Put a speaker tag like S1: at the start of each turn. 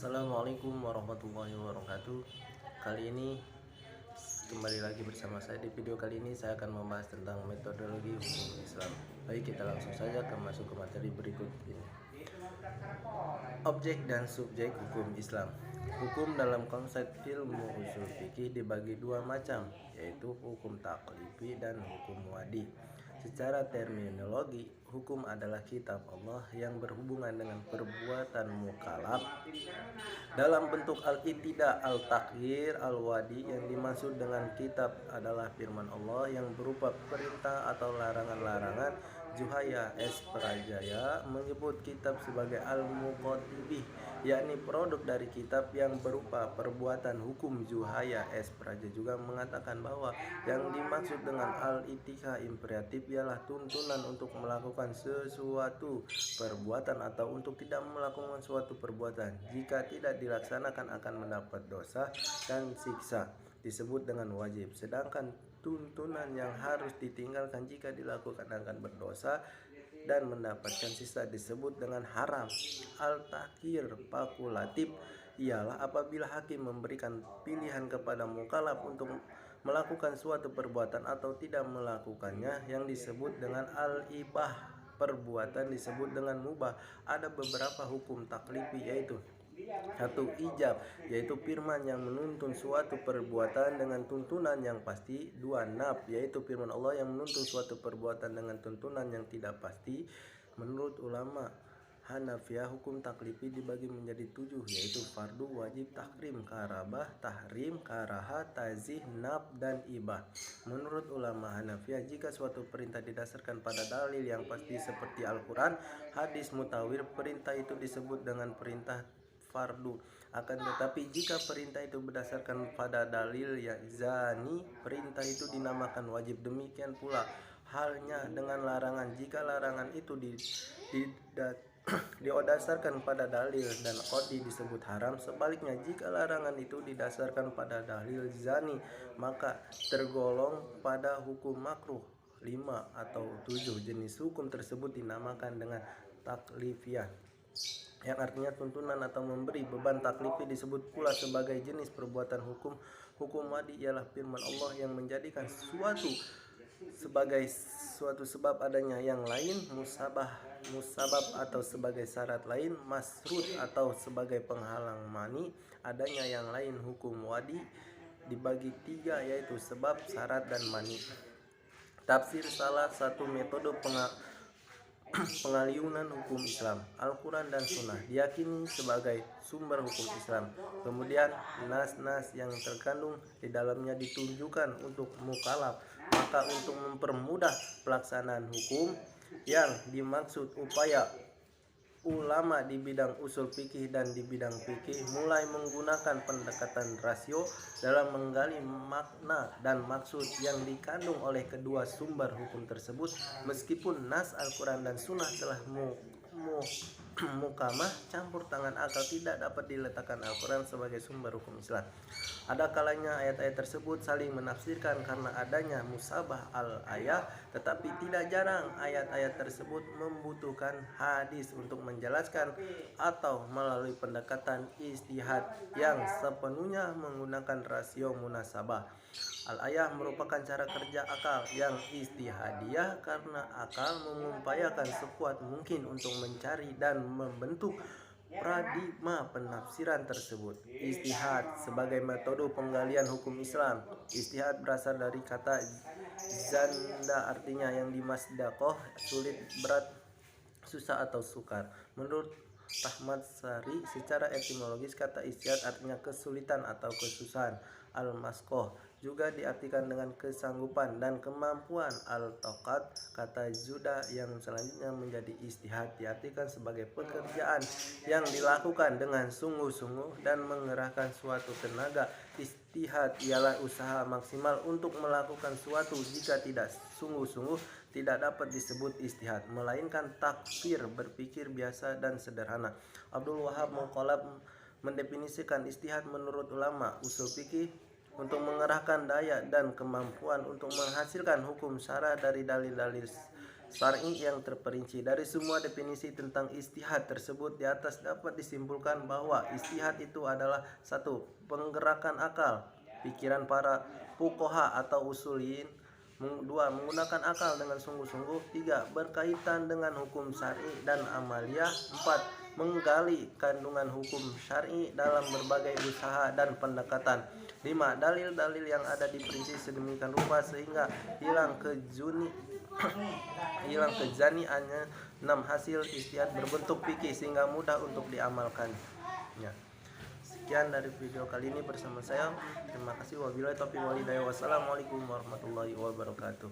S1: Assalamualaikum warahmatullahi wabarakatuh. Kali ini kembali lagi bersama saya. Di video kali ini saya akan membahas tentang metodologi hukum Islam. Baik, kita langsung saja masuk ke materi berikut ini. Objek dan subjek hukum Islam. Hukum dalam konsep ilmu usul fikih dibagi dua macam, yaitu hukum taklifi dan hukum wadi. Secara terminologi, hukum adalah kitab Allah yang berhubungan dengan perbuatan mukallaf dalam bentuk al-ibtida, al-takhir, al-wadi. Yang dimaksud dengan kitab adalah firman Allah yang berupa perintah atau larangan-larangan. Zuhaya S. Prajaya menyebut kitab sebagai al-muqaddibih, yakni produk dari kitab yang berupa perbuatan hukum. Zuhaya S. Praja juga mengatakan bahwa yang dimaksud dengan al-itikah imperatif ialah tuntunan untuk melakukan sesuatu perbuatan atau untuk tidak melakukan suatu perbuatan. Jika tidak dilaksanakan akan mendapat dosa dan siksa, disebut dengan wajib. Sedangkan tuntunan yang harus ditinggalkan jika dilakukan akan berdosa dan mendapatkan sisa disebut dengan haram. Al-takhir fakulatif ialah apabila hakim memberikan pilihan kepada mukallaf untuk melakukan suatu perbuatan atau tidak melakukannya, yang disebut dengan al-ibah. Perbuatan disebut dengan mubah. Ada beberapa hukum taklifi, yaitu: satu, ijab, yaitu firman yang menuntun suatu perbuatan dengan tuntunan yang pasti. Dua, naf, yaitu firman Allah yang menuntun suatu perbuatan dengan tuntunan yang tidak pasti. Menurut ulama Hanafiyah, hukum taklifi dibagi menjadi 7, yaitu fardu, wajib, tahrim, karabah, tahrim, karaha, tazih, naf, dan ibah. Menurut ulama Hanafiyah, jika suatu perintah didasarkan pada dalil yang pasti seperti Al-Quran, hadis mutawir, perintah itu disebut dengan perintah fardu. Akan tetapi jika perintah itu berdasarkan pada dalil yang zani, perintah itu dinamakan wajib. Demikian pula halnya dengan larangan. Jika larangan itu didasarkan pada dalil dan qot'i, disebut haram. Sebaliknya, jika larangan itu didasarkan pada dalil zani, maka tergolong pada hukum makruh. 5 atau 7 jenis hukum tersebut dinamakan dengan taklifiyah, yang artinya tuntunan atau memberi beban. Taklifi disebut pula sebagai jenis perbuatan hukum. Hukum wadi ialah firman Allah yang menjadikan suatu sebagai suatu sebab adanya yang lain, musabab atau sebagai syarat lain, masrut atau sebagai penghalang mani adanya yang lain. Hukum wadi dibagi 3, yaitu sebab, syarat, dan mani. Tafsir salah satu metode pengaliunan hukum Islam. Al-Quran dan Sunnah diyakini sebagai sumber hukum Islam. Kemudian nas-nas yang terkandung di dalamnya ditunjukkan untuk mukallaf. Maka untuk mempermudah pelaksanaan hukum yang dimaksud, upaya ulama di bidang usul fikih dan di bidang fikih mulai menggunakan pendekatan rasio dalam menggali makna dan maksud yang dikandung oleh kedua sumber hukum tersebut. Meskipun nas Al-Quran dan Sunnah telah mukamah, campur tangan akal tidak dapat diletakkan Al-Quran sebagai sumber hukum Islam. Ada kalanya ayat-ayat tersebut saling menafsirkan karena adanya musabah al-ayah, tetapi tidak jarang ayat-ayat tersebut membutuhkan hadis untuk menjelaskan atau melalui pendekatan ijtihad yang sepenuhnya menggunakan rasio munasabah. Al-ayah merupakan cara kerja akal yang ijtihadiyah karena akal mengupayakan sekuat mungkin untuk mencari dan membentuk paradigma penafsiran tersebut. Ijtihad sebagai metode penggalian hukum Islam. Ijtihad berasal dari kata zanda, artinya yang dimasdakoh, sulit, berat, susah, atau sukar. Menurut Rahmat Sari, secara etimologis kata ijtihad artinya kesulitan atau kesusahan. Al-maskoh juga diartikan dengan kesanggupan dan kemampuan. Al-toqat, kata Zuda yang selanjutnya menjadi ijtihad, diartikan sebagai pekerjaan yang dilakukan dengan sungguh-sungguh dan mengerahkan suatu tenaga. Ijtihad ialah usaha maksimal untuk melakukan suatu. Jika tidak sungguh-sungguh, tidak dapat disebut ijtihad, melainkan takfir, berpikir biasa dan sederhana. Abdul Wahab Muqallab mendefinisikan ijtihad menurut ulama usul fikih untuk mengerahkan daya dan kemampuan untuk menghasilkan hukum syara dari dalil-dalil syar'i yang terperinci. Dari semua definisi tentang ijtihad tersebut di atas dapat disimpulkan bahwa ijtihad itu adalah satu, penggerakan akal, pikiran para fuqaha atau usuliyin. Dua, menggunakan akal dengan sungguh-sungguh. Tiga, berkaitan dengan hukum syar'i dan amaliyah. Empat, menggali kandungan hukum syar'i dalam berbagai usaha dan pendekatan. 5. Dalil-dalil yang ada diperinci sedemikian rupa sehingga hilang kejaniannya. 6. Hasil ijtihad berbentuk fikih sehingga mudah untuk diamalkan. Ya. Sekian dari video kali ini bersama saya. Terima kasih. Wabillahi taufiq wal hidayah. Wassalamualaikum warahmatullahi wabarakatuh.